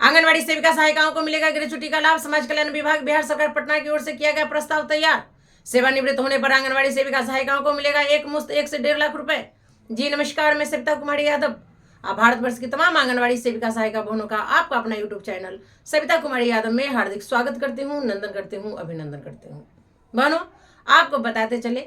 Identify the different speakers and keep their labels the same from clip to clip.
Speaker 1: आंगनवाड़ी सेविका सहायिकाओं को मिलेगा ग्रेच्युटी का लाभ। समाज कल्याण विभाग बिहार सरकार पटना की ओर से किया गया प्रस्ताव तैयार। सेवानिवृत्त होने पर आंगनवाड़ी सेविका सहायिकाओं को मिलेगा एक मुश्त 1 से 1.5 लाख रुपए। जी नमस्कार, मैं सविता कुमारी यादव। आप भारतवर्ष की तमाम आंगनवाड़ी सेविका सहायिका बहनों का आपका अपना यूट्यूब चैनल सविता कुमारी यादव में हार्दिक स्वागत करती हूँ, नंदन करती हूँ, अभिनंदन करती हूँ। बहनों, आपको बताते चले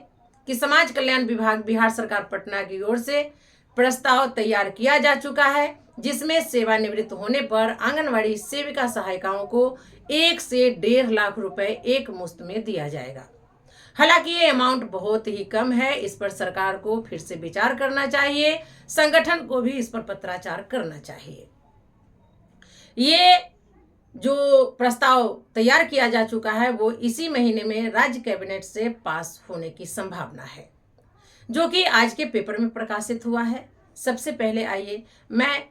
Speaker 1: कि समाज कल्याण विभाग बिहार सरकार पटना की ओर से प्रस्ताव तैयार किया जा चुका है, जिसमें सेवानिवृत्त होने पर आंगनवाड़ी सेविका सहायिकाओं को 1 से 1.5 लाख रुपए एक मुश्त में दिया जाएगा। हालांकि ये अमाउंट बहुत ही कम है, इस पर सरकार को फिर से विचार करना चाहिए, संगठन को भी इस पर पत्राचार करना चाहिए। ये जो प्रस्ताव तैयार किया जा चुका है वो इसी महीने में राज्य कैबिनेट से पास होने की संभावना है, जो कि आज के पेपर में प्रकाशित हुआ है। सबसे पहले आइए मैं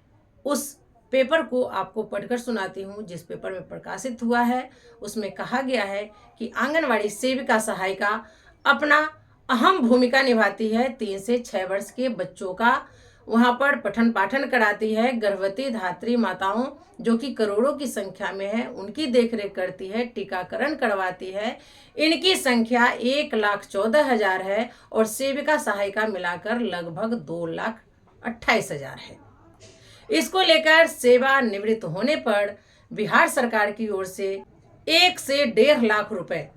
Speaker 1: उस पेपर को आपको पढ़कर सुनाती हूँ जिस पेपर में प्रकाशित हुआ है। उसमें कहा गया है कि आंगनवाड़ी सेविका सहायिका अपना अहम भूमिका निभाती है। 3 से 6 वर्ष के बच्चों का वहाँ पर पठन पाठन कराती है। गर्भवती धात्री माताओं जो कि करोड़ों की संख्या में है उनकी देखरेख करती है, टीकाकरण करवाती है। इनकी संख्या 1,14,000 है और सेविका सहायिका मिलाकर लगभग 2,28,000 है। इसको लेकर सेवानिवृत्त होने पर बिहार सरकार की ओर से 1 से 1.5 लाख रुपए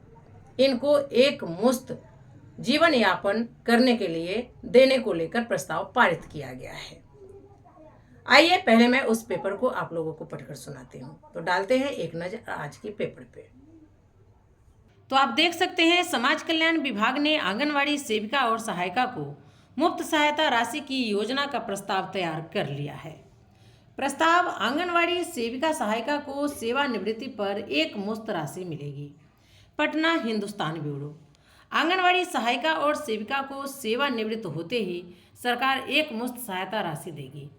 Speaker 1: इनको एक मुश्त जीवन यापन करने के लिए देने को लेकर प्रस्ताव पारित किया गया है। आइए पहले मैं उस पेपर को आप लोगों को पढ़कर सुनाती हूँ। तो डालते हैं एक नजर आज के पेपर पे। तो आप देख सकते हैं समाज कल्याण विभाग ने आंगनवाड़ी सेविका और सहायिका को मुफ्त सहायता राशि की योजना का प्रस्ताव तैयार कर लिया है। प्रस्ताव आंगनवाड़ी सेविका सहायिका को सेवानिवृत्ति पर एक मुश्त राशि मिलेगी। पटना हिंदुस्तान ब्यूरो। आंगनवाड़ी सहायिका और सेविका को सेवानिवृत्त होते ही सरकार एक मुश्त सहायता राशि देगी।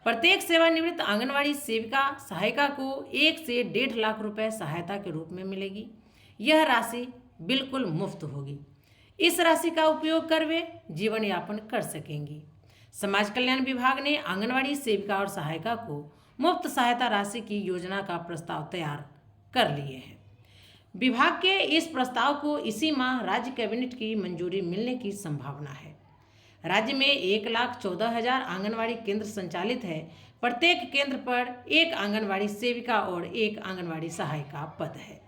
Speaker 1: प्रत्येक सेवानिवृत्त आंगनवाड़ी सेविका सहायिका को 1 से 1.5 लाख रुपए सहायता के रूप में मिलेगी। यह राशि बिल्कुल मुफ्त होगी। इस राशि का उपयोग कर वे जीवन यापन कर सकेंगी। समाज कल्याण विभाग ने आंगनवाड़ी सेविका और सहायिका को मुफ्त सहायता राशि की योजना का प्रस्ताव तैयार कर लिए हैं। विभाग के इस प्रस्ताव को इसी माह राज्य कैबिनेट की मंजूरी मिलने की संभावना है। राज्य में 1,14,000 आंगनवाड़ी केंद्र संचालित है। प्रत्येक केंद्र पर एक आंगनवाड़ी सेविका और एक आंगनवाड़ी सहायिका पद है।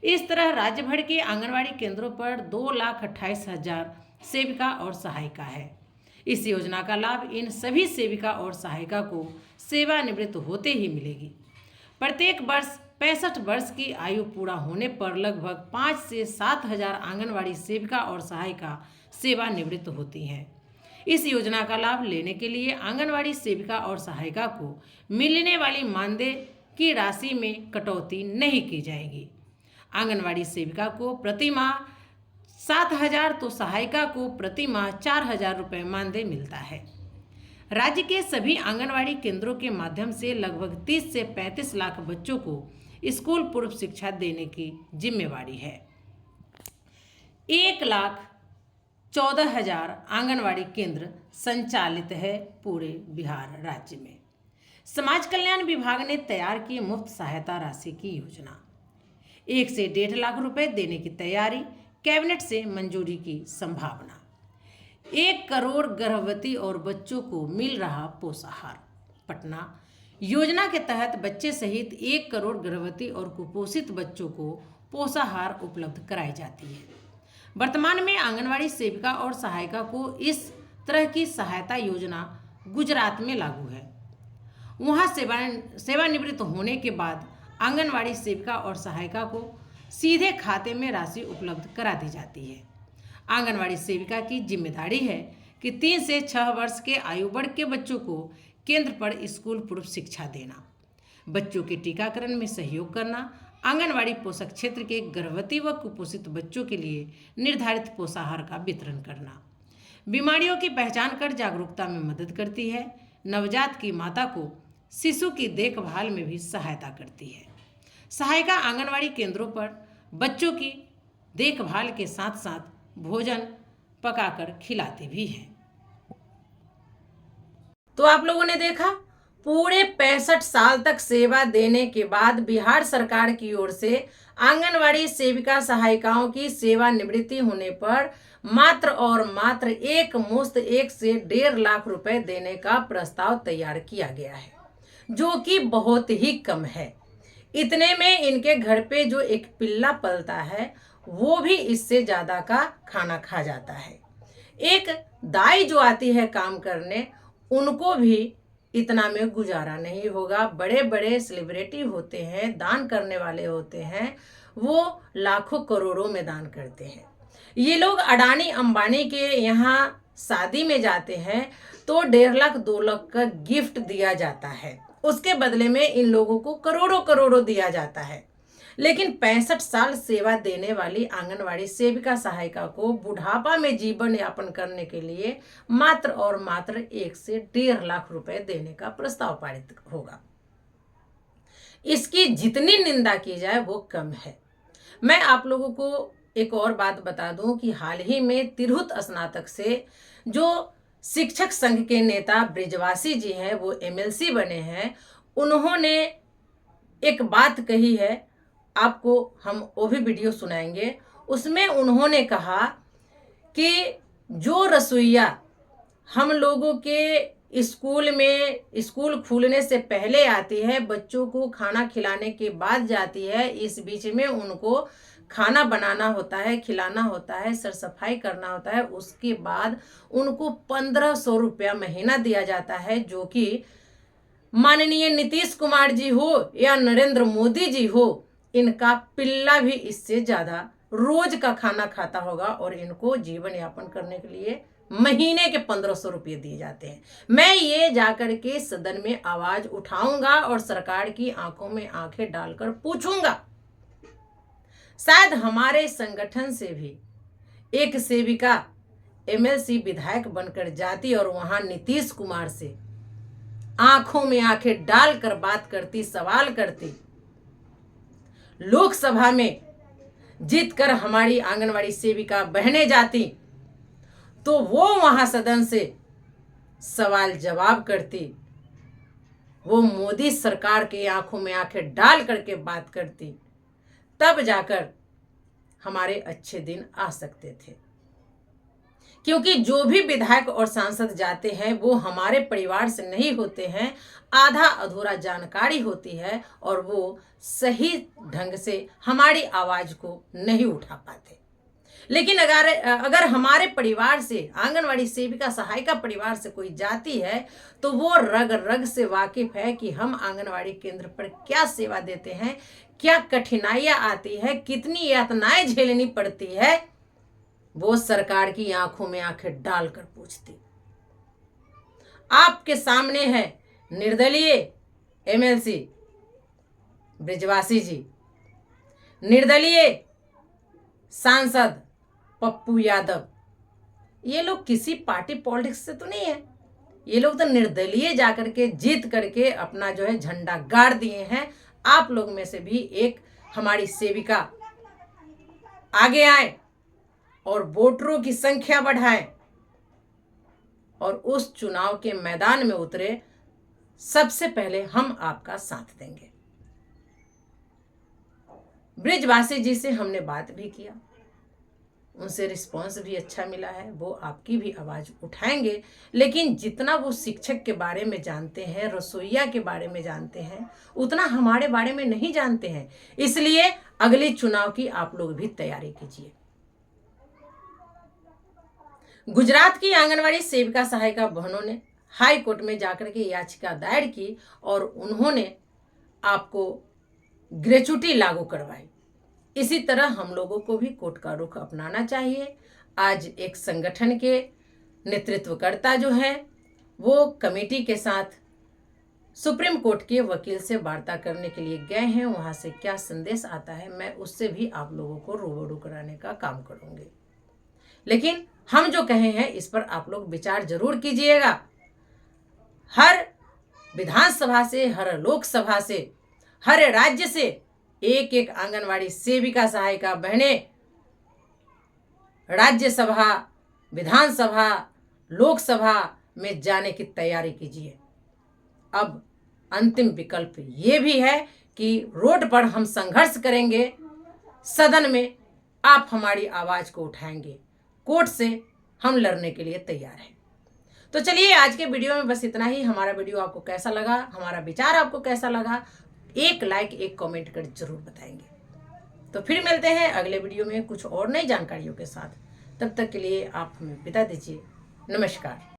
Speaker 1: इस तरह राज्य भर के आंगनवाड़ी केंद्रों पर 2,28,000 सेविका और सहायिका है। इस योजना का लाभ इन सभी सेविका और सहायिका को सेवानिवृत्त होते ही मिलेगी। प्रत्येक वर्ष 65 वर्ष की आयु पूरा होने पर लगभग 5 से 7,000 आंगनवाड़ी सेविका और सहायिका सेवानिवृत्त होती हैं। इस योजना का लाभ लेने के लिए आंगनवाड़ी सेविका और सहायिका को मिलने वाली मानदेय की राशि में कटौती नहीं की जाएगी। आंगनवाड़ी सेविका को प्रति माह 7,000 तो सहायिका को प्रति माह 4,000 रुपये मानदेय मिलता है। राज्य के सभी आंगनवाड़ी केंद्रों के माध्यम से लगभग 30 से 35 लाख बच्चों को स्कूल पूर्व शिक्षा देने की जिम्मेवारी है। 1,14,000 आंगनवाड़ी केंद्र संचालित है पूरे बिहार राज्य में। समाज कल्याण विभाग ने तैयार की मुफ्त सहायता राशि की योजना। 1 से 1.5 लाख रुपए देने की तैयारी, कैबिनेट से मंजूरी की संभावना। 1 करोड़ गर्भवती और बच्चों को मिल रहा पोषाहार। पटना। योजना के तहत बच्चे सहित 1 करोड़ गर्भवती और कुपोषित बच्चों को पोषाहार उपलब्ध कराई जाती है। वर्तमान में आंगनवाड़ी सेविका और सहायिका को इस तरह की सहायता योजना गुजरात में लागू है। वहाँ सेवानिवृत्त होने के बाद आंगनवाड़ी सेविका और सहायिका को सीधे खाते में राशि उपलब्ध करा दी जाती है। आंगनवाड़ी सेविका की जिम्मेदारी है कि 3 से 6 वर्ष के आयु वर्ग के बच्चों को केंद्र पर स्कूल पूर्व शिक्षा देना, बच्चों के टीकाकरण में सहयोग करना, आंगनवाड़ी पोषक क्षेत्र के गर्भवती व कुपोषित बच्चों के लिए निर्धारित पोषाहार का वितरण करना, बीमारियों की पहचान कर जागरूकता में मदद करती है, नवजात की माता को शिशु की देखभाल में भी सहायता करती है। सहायिका आंगनवाड़ी केंद्रों पर बच्चों की देखभाल के साथ साथ भोजन पकाकर खिलाते भी हैं। तो आप लोगों ने देखा पूरे 65 साल तक सेवा देने के बाद बिहार सरकार की ओर से आंगनवाड़ी सेविका सहायिकाओं की सेवानिवृत्ति होने पर मात्र और मात्र एक मुश्त 1 से 1.5 लाख रुपए देने का प्रस्ताव तैयार किया गया है, जो कि बहुत ही कम है। इतने में इनके घर पे जो एक पिल्ला पलता है वो भी इससे ज्यादा का खाना खा जाता है। एक दाई जो आती है काम करने, उनको भी इतना में गुजारा नहीं होगा। बड़े बड़े सेलिब्रिटी होते हैं, दान करने वाले होते हैं, वो लाखों करोड़ों में दान करते हैं। ये लोग अडानी अंबानी के यहाँ शादी में जाते हैं तो 1.5 लाख 2 लाख का गिफ्ट दिया जाता है, उसके बदले में इन लोगों को करोड़ों करोड़ों दिया जाता है। लेकिन 65 साल सेवा देने वाली आंगनवाड़ी सेविका सहायिका को बुढ़ापा में जीवन यापन करने के लिए मात्र और मात्र 1 से 1.5 लाख रुपए देने का प्रस्ताव पारित होगा। इसकी जितनी निंदा की जाए वो कम है। मैं आप लोगों को एक और बात बता दूं कि हाल ही में तिरहुत स्नातक से जो शिक्षक संघ के नेता ब्रिजवासी जी हैं, वो एमएलसी बने हैं, उन्होंने एक बात कही है, आपको हम वो भी वीडियो सुनाएंगे। उसमें उन्होंने कहा कि जो रसोइया हम लोगों के स्कूल में स्कूल खुलने से पहले आती है, बच्चों को खाना खिलाने के बाद जाती है, इस बीच में उनको खाना बनाना होता है, खिलाना होता है, सर सफाई करना होता है, उसके बाद उनको 1500 रुपया महीना दिया जाता है, जो कि माननीय नीतीश कुमार जी हो या नरेंद्र मोदी जी हो, इनका पिल्ला भी इससे ज्यादा रोज का खाना खाता होगा और इनको जीवन यापन करने के लिए महीने के 1500 रुपये दिए जाते हैं। मैं ये जाकर के सदन में आवाज उठाऊंगा और सरकार की आंखों में आंखें डालकर पूछूंगा, शायद हमारे संगठन से भी एक सेविका एमएलसी विधायक बनकर जाती और वहां नीतीश कुमार से आंखों में आंखें डालकर बात करती, सवाल करती, लोकसभा में जीतकर हमारी आंगनवाड़ी सेविका बहनें जाती तो वो वहां सदन से सवाल जवाब करती, वो मोदी सरकार के आंखों में आंखें डाल करके बात करती, तब जाकर हमारे अच्छे दिन आ सकते थे। क्योंकि जो भी विधायक और सांसद जाते हैं वो हमारे परिवार से नहीं होते हैं, आधा अधूरा जानकारी होती है और वो सही ढंग से हमारी आवाज को नहीं उठा पाते। लेकिन अगर हमारे परिवार से, आंगनवाड़ी सेविका सहायिका परिवार से कोई जाती है तो वो रग रग से वाकिफ है कि हम आंगनवाड़ी केंद्र पर क्या सेवा देते हैं, क्या कठिनाइयां आती है, कितनी यातनाएं झेलनी पड़ती है, वो सरकार की आंखों में आंखें डालकर पूछती। आपके सामने है निर्दलीय एमएलसी ब्रिजवासी जी, निर्दलीय सांसद पप्पू यादव। ये लोग किसी पार्टी पॉलिटिक्स से तो नहीं है, ये लोग तो निर्दलीय जाकर के जीत करके अपना जो है झंडा गाड़ दिए हैं। आप लोग में से भी एक हमारी सेविका आगे आए और वोटरों की संख्या बढ़ाएं और उस चुनाव के मैदान में उतरे, सबसे पहले हम आपका साथ देंगे। ब्रिजवासी जी से हमने बात भी किया, उनसे रिस्पांस भी अच्छा मिला है, वो आपकी भी आवाज उठाएंगे। लेकिन जितना वो शिक्षक के बारे में जानते हैं, रसोइया के बारे में जानते हैं, उतना हमारे बारे में नहीं जानते हैं। इसलिए अगले चुनाव की आप लोग भी तैयारी कीजिए। गुजरात की आंगनवाड़ी सेविका सहायिका बहनों ने हाई कोर्ट में जाकर के याचिका दायर की और उन्होंने आपको ग्रेच्युटी लागू करवाई। इसी तरह हम लोगों को भी कोर्ट का रुख अपनाना चाहिए। आज एक संगठन के नेतृत्वकर्ता जो है वो कमेटी के साथ सुप्रीम कोर्ट के वकील से वार्ता करने के लिए गए हैं। वहां से क्या संदेश आता है, मैं उससे भी आप लोगों को रूबरू कराने का काम करूंगी। लेकिन हम जो कहे हैं इस पर आप लोग विचार जरूर कीजिएगा। हर विधानसभा से, हर लोकसभा से, हर राज्य से एक एक आंगनवाड़ी सेविका सहायिका बहनें राज्यसभा, विधानसभा, लोकसभा में जाने की तैयारी कीजिए। अब अंतिम विकल्प ये भी है कि रोड पर हम संघर्ष करेंगे, सदन में आप हमारी आवाज को उठाएंगे, कोर्ट से हम लड़ने के लिए तैयार हैं। तो चलिए आज के वीडियो में बस इतना ही। हमारा वीडियो आपको कैसा लगा, हमारा विचार आपको कैसा लगा, एक लाइक एक कमेंट कर जरूर बताएंगे। तो फिर मिलते हैं अगले वीडियो में कुछ और नई जानकारियों के साथ। तब तक के लिए आप हमें विदा दीजिए। नमस्कार।